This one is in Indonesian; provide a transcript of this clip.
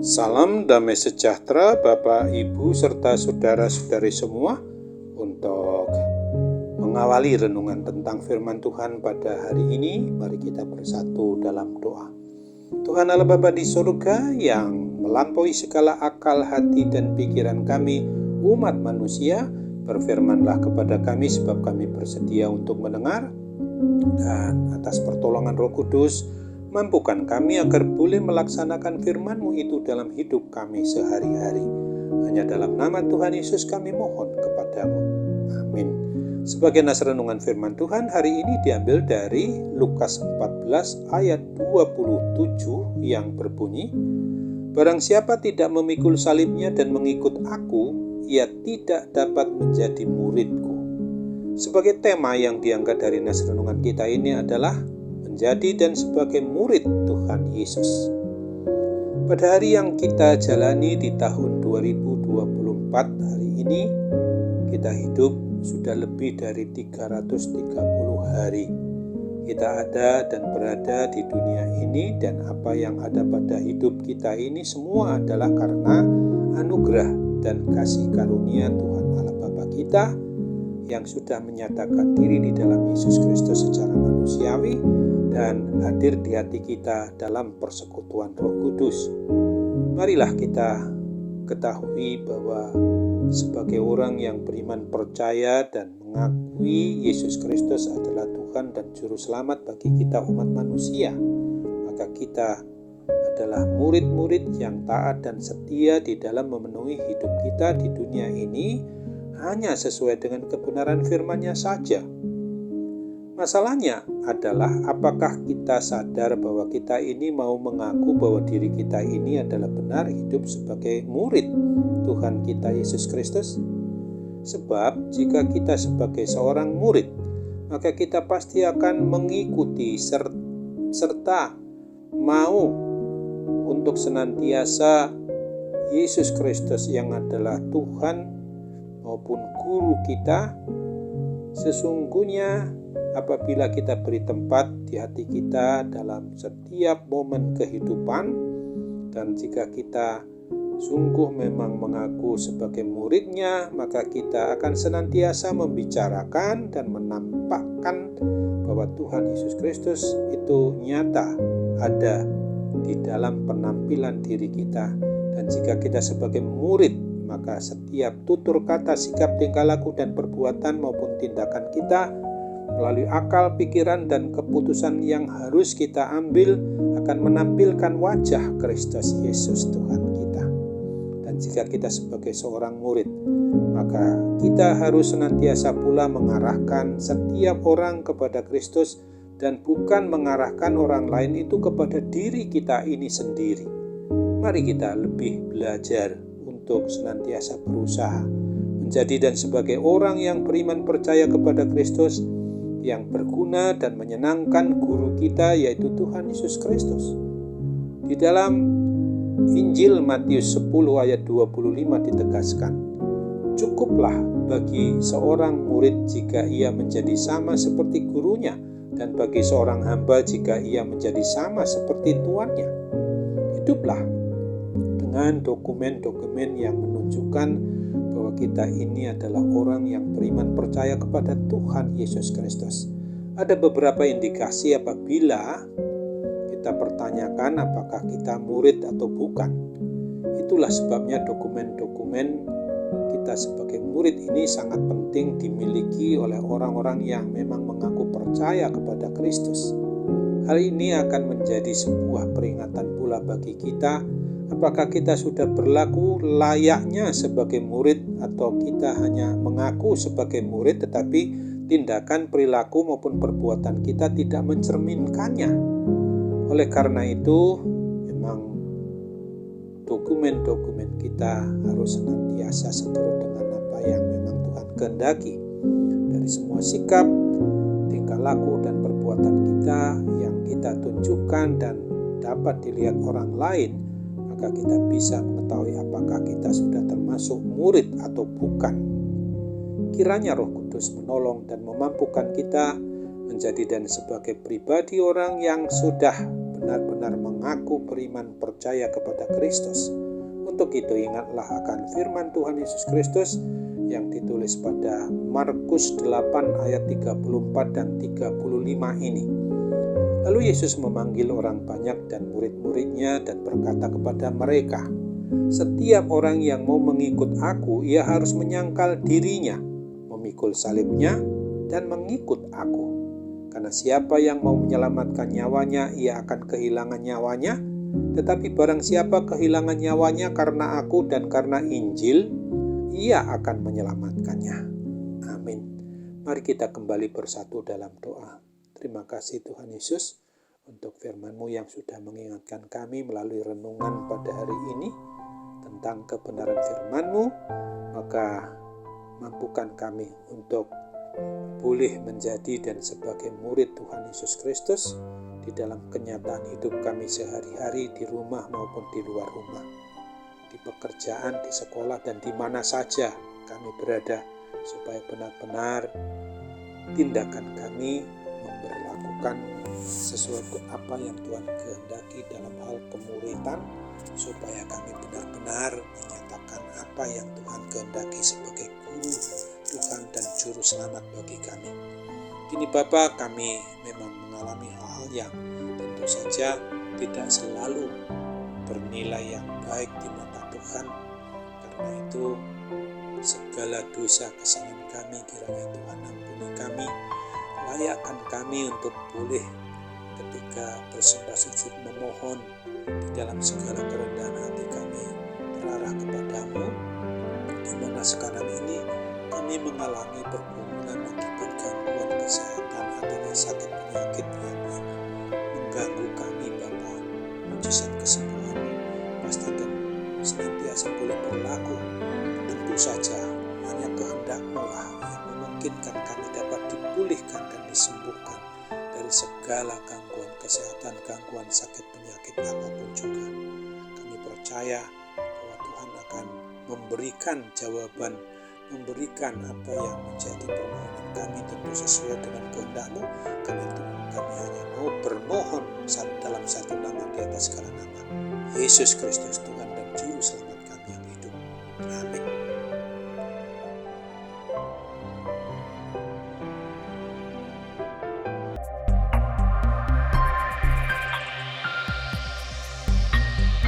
Salam damai sejahtera Bapak, Ibu, serta saudara-saudari semua. Untuk mengawali renungan tentang firman Tuhan pada hari ini, mari kita bersatu dalam doa. Tuhan Allah Bapa di surga yang melampaui segala akal, hati, dan pikiran kami, umat manusia, berfirmanlah kepada kami sebab kami bersedia untuk mendengar, dan atas pertolongan Roh Kudus, mampukan kami agar boleh melaksanakan firman-Mu itu dalam hidup kami sehari-hari. Hanya dalam nama Tuhan Yesus kami mohon kepadamu. Amin. Sebagai nas renungan firman Tuhan hari ini diambil dari Lukas 14 ayat 27 yang berbunyi, "Barang siapa tidak memikul salibnya dan mengikut aku, ia tidak dapat menjadi muridku." Sebagai tema yang diangkat dari nas renungan kita ini adalah menjadi dan sebagai murid Tuhan Yesus. Pada hari yang kita jalani di tahun 2024 hari ini, kita hidup sudah lebih dari 330 hari. Kita ada dan berada di dunia ini, dan apa yang ada pada hidup kita ini semua adalah karena anugerah dan kasih karunia Tuhan Allah Bapa kita yang sudah menyatakan diri di dalam Yesus Kristus secara manusiawi dan hadir di hati kita dalam persekutuan Roh Kudus. Marilah kita ketahui bahwa sebagai orang yang beriman percaya dan mengakui Yesus Kristus adalah Tuhan dan Juru Selamat bagi kita umat manusia, maka kita adalah murid-murid yang taat dan setia di dalam memenuhi hidup kita di dunia ini hanya sesuai dengan kebenaran firman-Nya saja. Masalahnya adalah apakah kita sadar bahwa kita ini mau mengaku bahwa diri kita ini adalah benar hidup sebagai murid Tuhan kita Yesus Kristus? Sebab jika kita sebagai seorang murid, maka kita pasti akan mengikuti serta mau untuk senantiasa Yesus Kristus yang adalah Tuhan maupun guru kita. Sesungguhnya apabila kita beri tempat di hati kita dalam setiap momen kehidupan, dan jika kita sungguh memang mengaku sebagai muridnya, maka kita akan senantiasa membicarakan dan menampakkan bahwa Tuhan Yesus Kristus itu nyata ada di dalam penampilan diri kita. Dan jika kita sebagai murid, maka setiap tutur kata, sikap, tingkah laku, dan perbuatan maupun tindakan kita melalui akal, pikiran, dan keputusan yang harus kita ambil akan menampilkan wajah Kristus Yesus Tuhan kita. Dan jika kita sebagai seorang murid, maka kita harus senantiasa pula mengarahkan setiap orang kepada Kristus dan bukan mengarahkan orang lain itu kepada diri kita ini sendiri. Mari kita lebih belajar untuk senantiasa berusaha menjadi dan sebagai orang yang beriman percaya kepada Kristus, yang berguna dan menyenangkan guru kita yaitu Tuhan Yesus Kristus. Di dalam Injil Matius 10 ayat 25 ditegaskan, "Cukuplah bagi seorang murid jika ia menjadi sama seperti gurunya, dan bagi seorang hamba jika ia menjadi sama seperti tuannya." Hiduplah dengan dokumen-dokumen yang menunjukkan bahwa kita ini adalah orang yang beriman percaya kepada Tuhan Yesus Kristus. Ada beberapa indikasi apabila kita pertanyakan apakah kita murid atau bukan. Itulah sebabnya dokumen-dokumen kita sebagai murid ini sangat penting dimiliki oleh orang-orang yang memang mengaku percaya kepada Kristus. Hal ini akan menjadi sebuah peringatan pula bagi kita, apakah kita sudah berlaku layaknya sebagai murid atau kita hanya mengaku sebagai murid tetapi tindakan, perilaku maupun perbuatan kita tidak mencerminkannya. Oleh karena itu, memang dokumen-dokumen kita harus senantiasa seturut dengan apa yang memang Tuhan kehendaki. Dari semua sikap, tingkah laku, dan perbuatan kita yang kita tunjukkan dan dapat dilihat orang lain, maka kita bisa mengetahui apakah kita sudah termasuk murid atau bukan. Kiranya Roh Kudus menolong dan memampukan kita menjadi dan sebagai pribadi orang yang sudah benar-benar mengaku beriman percaya kepada Kristus. Untuk itu ingatlah akan firman Tuhan Yesus Kristus yang ditulis pada Markus 8 ayat 34 dan 35 ini. Lalu Yesus memanggil orang banyak dan murid-muridnya dan berkata kepada mereka, "Setiap orang yang mau mengikut aku, ia harus menyangkal dirinya, memikul salibnya, dan mengikut aku. Karena siapa yang mau menyelamatkan nyawanya, ia akan kehilangan nyawanya. Tetapi barang siapa kehilangan nyawanya karena aku dan karena Injil, ia akan menyelamatkannya." Amin. Mari kita kembali bersatu dalam doa. Terima kasih Tuhan Yesus untuk firman-Mu yang sudah mengingatkan kami melalui renungan pada hari ini tentang kebenaran firman-Mu. Maka mampukan kami untuk boleh menjadi dan sebagai murid Tuhan Yesus Kristus di dalam kenyataan hidup kami sehari-hari di rumah maupun di luar rumah, di pekerjaan, di sekolah, dan di mana saja kami berada, supaya benar-benar tindakan kami memperlakukan sesuatu apa yang Tuhan kehendaki dalam hal kemuritan, supaya kami benar-benar menyatakan apa yang Tuhan kehendaki sebagai guru Tuhan dan juru selamat bagi kami. Kini Bapa, kami memang mengalami hal-hal yang tentu saja tidak selalu bernilai yang baik di mata Tuhan. Karena itu segala dosa kesalahan kami kiranya Tuhan ampuni kami. Layakkan kami untuk boleh ketika bersembah sujud memohon di dalam segala kerendahan hati kami terarah kepadamu, di mana sekarang ini kami mengalami pergumulan akibat gangguan kesehatan, adanya sakit penyakit yang mengganggu kami Bapa. Mujizat kesembuhan pasti dan senantiasa boleh berlaku. Tentu saja hanya kehendak-Mu lah yang memungkinkan kami dapat dipulihkan dan disembuhkan dari segala gangguan kesehatan, gangguan sakit penyakit apapun juga. Kami percaya bahwa Tuhan akan memberikan jawaban, memberikan apa yang menjadi permohonan kami tentu sesuai dengan kehendak-Mu. Karena itu kami hanya mau bermohon dalam satu nama di atas segala nama, Yesus Kristus Tuhan dan Juru Selamat kami yang hidup. Amin.